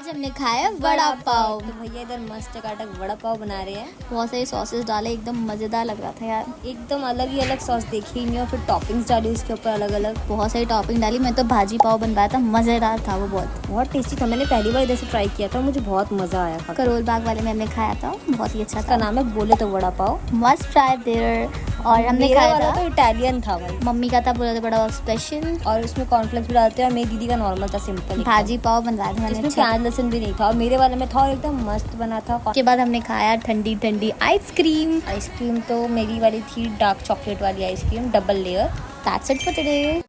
आज हमने खाया वड़ा पाव। तो भैया इधर मस्त काटक वड़ा पाव बना रहे हैं। बहुत सारे सॉसेस डाले, एकदम मजेदार लग रहा था यार। एकदम अलग ही अलग सॉस देखी ही नहीं, और फिर टॉपिंग्स डाली उसके ऊपर अलग अलग। बहुत सारी टॉपिंग डाली। मैं तो भाजी पाव बनवाया था, मजेदार था वो। बहुत टेस्टी था। मैंने पहली बार इधर से ट्राई किया था, मुझे बहुत मजा आया था। करोल बाग वाले में हमने खाया था, बहुत ही अच्छा इसका था। नाम है बोले तो vada pav. Must try there. और हमने मेरा खाया वाला था तो इटालियन था भाई। मम्मी का था बोला तो बड़ा स्पेशल। और उसमें कॉर्नफ्लेक्स भी डालते हैं, और मेरी दीदी का नॉर्मल था, सिंपल भाजी पाव बनवाया था मैंने, इसमें अच्छा। प्याज लहसुन भी नहीं था, और मेरे वाले में था और एकदम मस्त बना था। उसके बाद हमने खाया ठंडी ठंडी आइसक्रीम। आइसक्रीम तो मेरी वाली थी डार्क चॉकलेट वाली ice cream, double layer. That's it for today.